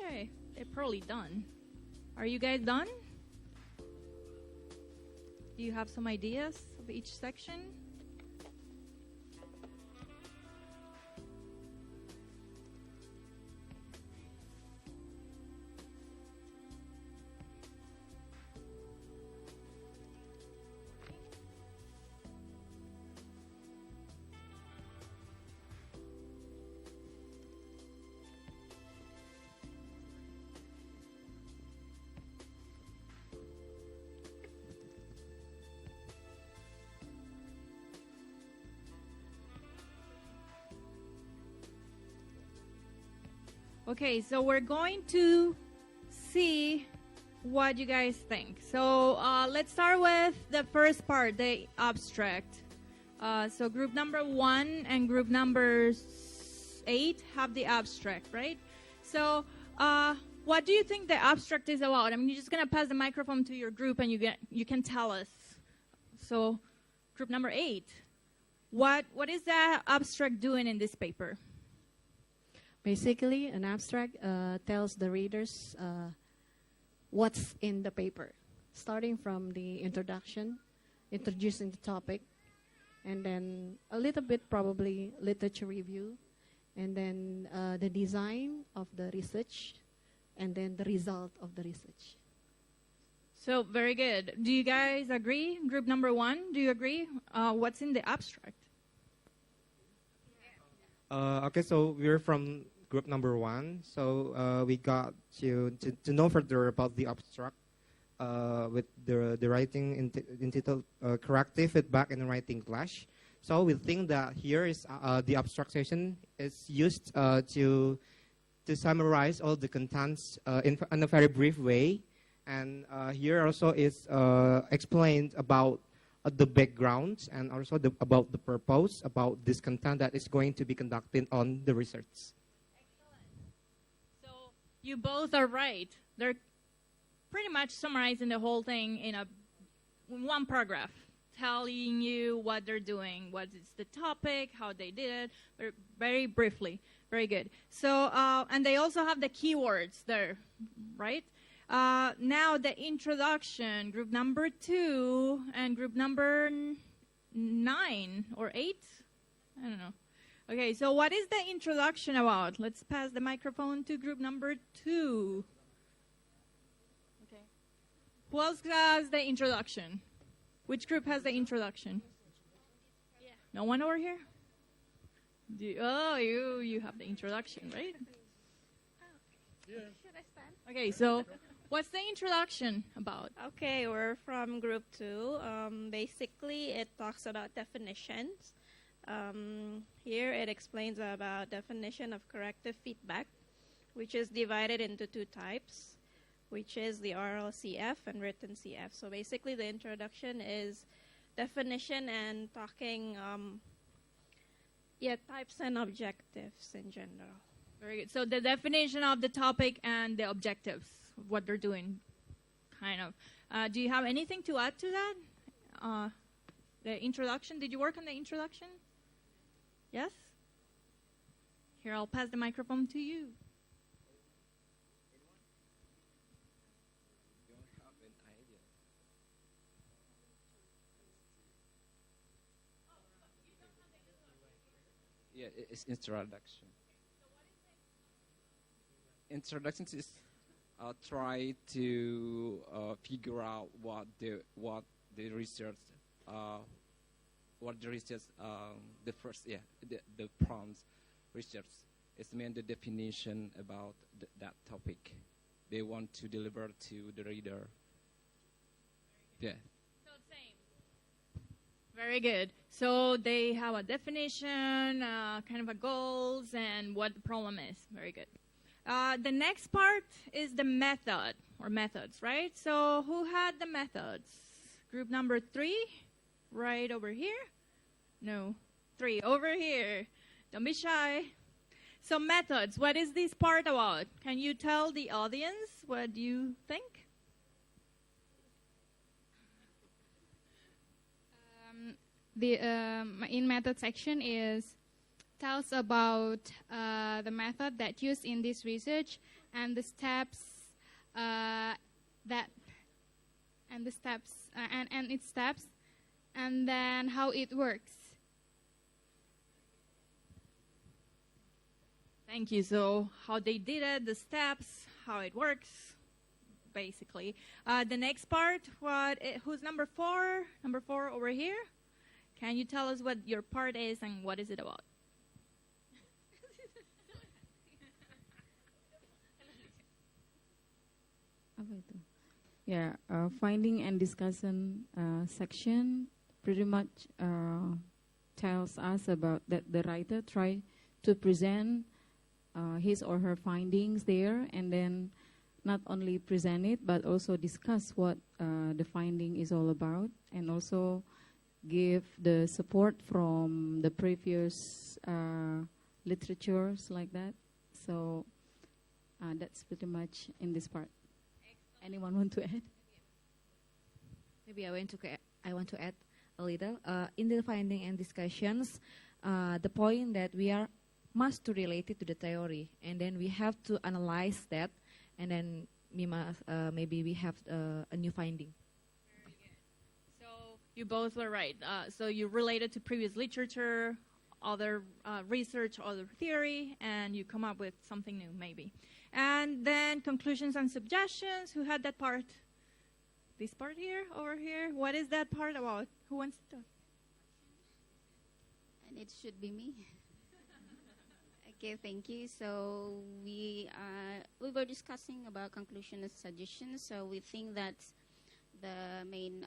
Okay, they're probably done. Are you guys done? Do you have some ideas of each section? Okay, so we're going to see what you guys think. So let's start with the first part, the abstract. So group number 1 and group number 8 have the abstract, right? So what do you think the abstract is about? I mean, you're just going to pass the microphone to your group and you can tell us. So group number 8, what is the abstract doing in this paper? Basically, an abstract tells the readers what's in the paper, starting from the introduction, introducing the topic, and then a little bit probably literature review, and then the design of the research, and then the result of the research. So very good. Do you guys agree? Group number 1, do you agree? What's in the abstract? Okay, so we're from group number 1. So we got to know further about the abstract with the writing entitled Corrective Feedback in Writing Clash. So we think that here is the abstract section is used to summarize all the contents in a very brief way. And here also is explained about the background and also about the purpose, about this content that is going to be conducted on the research. Excellent. So you both are right. They're pretty much summarizing the whole thing in one paragraph, telling you what they're doing, what is the topic, how they did it, very briefly. Very good. So, and they also have the keywords there, right? Now the introduction, group number 2 and group number 9 or 8? I don't know. Okay, so what is the introduction about? Let's pass the microphone to group number 2. Okay. Who else has the introduction? Which group has the introduction? Yeah. No one over here? You have the introduction, right? Yeah. Should I stand? Okay, so what's the introduction about? Okay, we're from group 2. Basically, it talks about definitions. Here it explains about definition of corrective feedback, which is divided into 2 types, which is the oral CF and written CF. So basically, the introduction is definition and talking, types and objectives in general. Very good. So the definition of the topic and the objectives, what they're doing, kind of. Do you have anything to add to that? The introduction, did you work on the introduction? Yes? Here, I'll pass the microphone to you. Yeah, it's introduction. Introduction is try to figure out what the research the first the prompts research is meant the definition about that topic they want to deliver to the reader. Yeah. So same. Very good. So they have a definition, kind of a goals, and what the problem is. Very good. The next part is the method or methods, right? So who had the methods? Group number 3, right over here. No, 3 over here. Don't be shy. So methods, what is this part about? Can you tell the audience what you think? The in method section tells about the method that used in this research and the steps that and the steps and its steps, and then how it works. Thank you. So how they did it, the steps, how it works, basically. The next part, who's number 4? Number 4 over here. Can you tell us what your part is and what is it about? Yeah, finding and discussion section pretty much tells us about that the writer tried to present his or her findings there, and then not only present it but also discuss what the finding is all about, and also give the support from the previous literatures like that. So that's pretty much in this part. Anyone want to add? Maybe I want to add a little. In the finding and discussions, the point that we are must to relate it to the theory, and then we have to analyze that, and then maybe we have a new finding. Very good. So you both were right. So you related to previous literature, other research, other theory, and you come up with something new, maybe. And then conclusions and suggestions. Who had that part? This part here, over here. What is that part about? Who wants to talk? And it should be me. Okay, thank you. So we were discussing about conclusion and suggestions. So we think that the main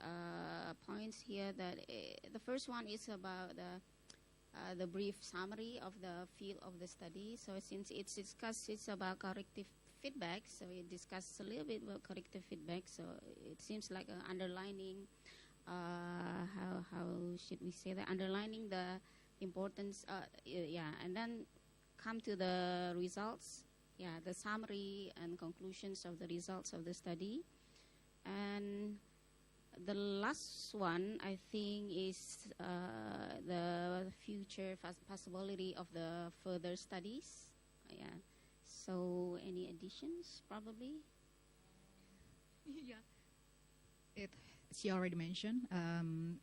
points here, that the first one is about the brief summary of the field of the study. So since it's discussed, it's about corrective feedback. So we discussed a little bit about corrective feedback. So it seems like underlining, how should we say that? Underlining the importance, and then come to the results, the summary and conclusions of the results of the study. And the last one, I think, is the future possibility of the further studies. So any additions, probably? She already mentioned.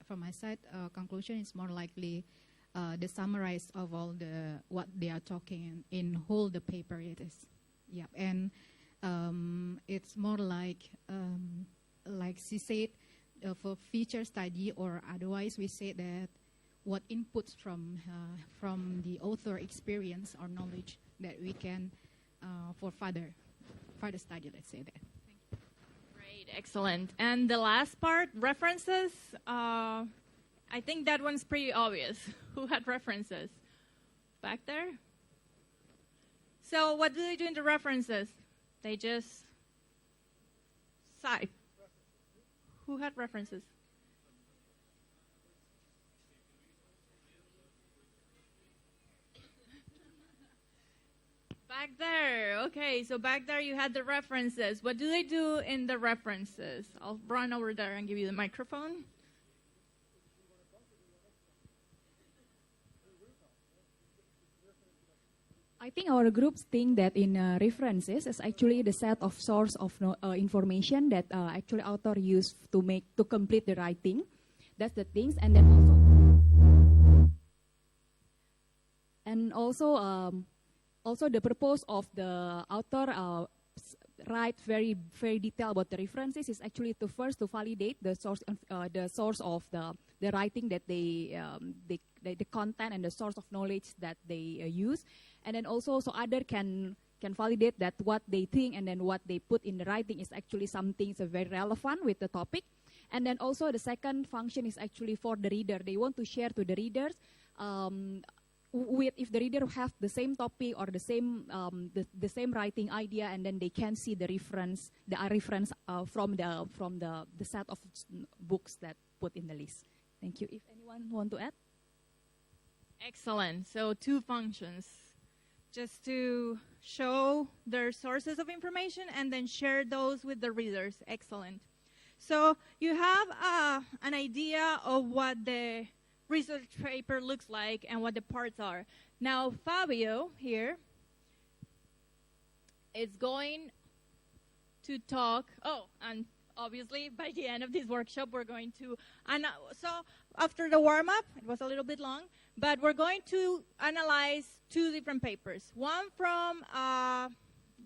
From my side, conclusion is more likely the summarize of all the what they are talking in whole the paper it is. Yeah, and it's more like she said, for future study, or otherwise we say that what inputs from the author experience or knowledge that we can for further study, let's say that. Great, excellent. And the last part, references. I think that one's pretty obvious. Who had references? Back there? So what do they do in the references? They just cite. Who had references? Back there. Okay, so back there you had the references. What do they do in the references? I'll run over there and give you the microphone. I think our groups think that in references is actually the set of source of information that actually author use to complete the writing. That's the things, and then also the purpose of the author write very detailed about the references is actually to first to validate the source of the writing that the content and the source of knowledge that they use, and then also so other can validate that what they think and then what they put in the writing is actually something so very relevant with the topic. And then also the second function is actually for the reader. They want to share to the readers if the reader have the same topic or the same writing idea, and then they can see the reference from the set of books that put in the list. Thank you. If anyone want to add? Excellent. So 2 functions, just to show their sources of information and then share those with the readers. Excellent. So you have an idea of what the research paper looks like and what the parts are. Now Fabio here is going to talk. Oh, and obviously by the end of this workshop, we're going to, so after the warm-up, it was a little bit long, but we're going to analyze 2 different papers. One from,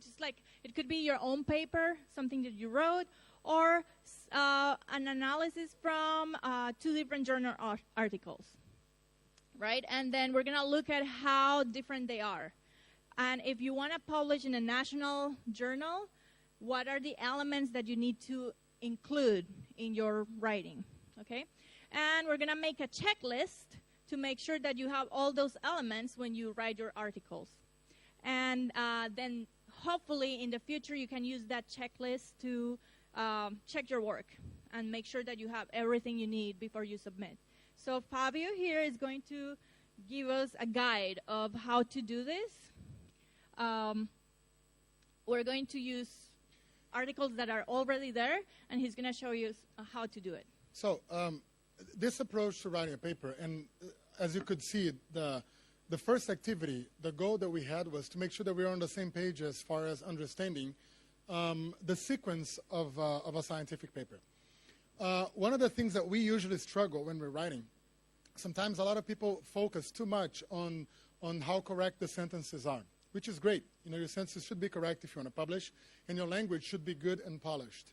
just like, it could be your own paper, something that you wrote, or an analysis from 2 different journal articles, right? And then we're going to look at how different they are. And if you want to publish in a national journal, what are the elements that you need to include in your writing, okay? And we're going to make a checklist to make sure that you have all those elements when you write your articles. And then hopefully in the future you can use that checklist to check your work and make sure that you have everything you need before you submit. So Fabio here is going to give us a guide of how to do this. We're going to use articles that are already there, and he's going to show you how to do it. So this approach to writing a paper, and as you could see, the first activity, the goal that we had was to make sure that we were on the same page as far as understanding the sequence of a scientific paper. One of the things that we usually struggle when we're writing, sometimes a lot of people focus too much on how correct the sentences are, which is great. You know, your sentences should be correct if you want to publish, and your language should be good and polished.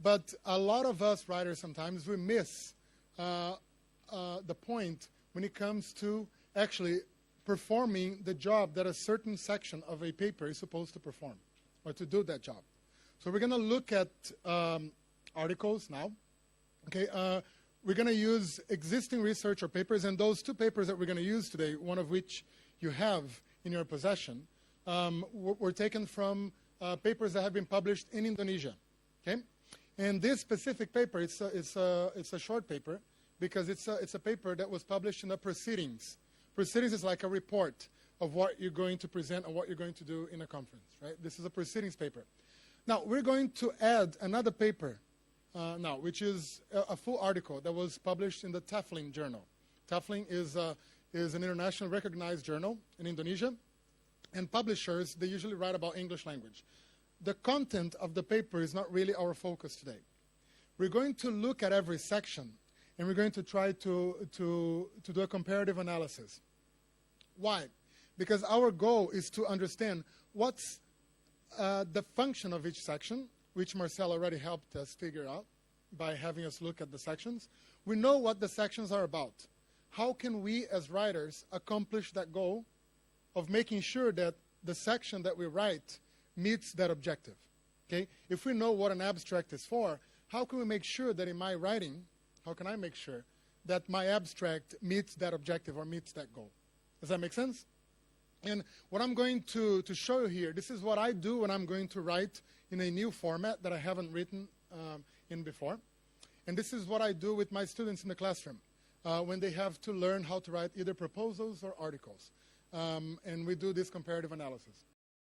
But a lot of us writers sometimes, we miss the point when it comes to actually performing the job that a certain section of a paper is supposed to perform, or to do that job. So we're going to look at articles now. Okay, we're going to use existing research or papers, and those 2 papers that we're going to use today, one of which you have in your possession, were taken from papers that have been published in Indonesia. Okay, and this specific paper, it's a short paper because it's a paper that was published in the proceedings. Proceedings is like a report of what you're going to present and what you're going to do in a conference, right? This is a proceedings paper. Now, we're going to add another paper now, which is a full article that was published in the Tafling Journal. Tafling is an internationally recognized journal in Indonesia, and publishers, they usually write about English language. The content of the paper is not really our focus today. We're going to look at every section, and we're going to try to do a comparative analysis. Why? Because our goal is to understand what's the function of each section, which Marcel already helped us figure out by having us look at the sections. We know what the sections are about. How can we as writers accomplish that goal of making sure that the section that we write meets that objective? Okay? If we know what an abstract is for, how can we make sure that in my writing, how can I make sure that my abstract meets that objective or meets that goal? Does that make sense? And what I'm going to show you here, this is what I do when I'm going to write in a new format that I haven't written in before. And this is what I do with my students in the classroom when they have to learn how to write either proposals or articles. And we do this comparative analysis.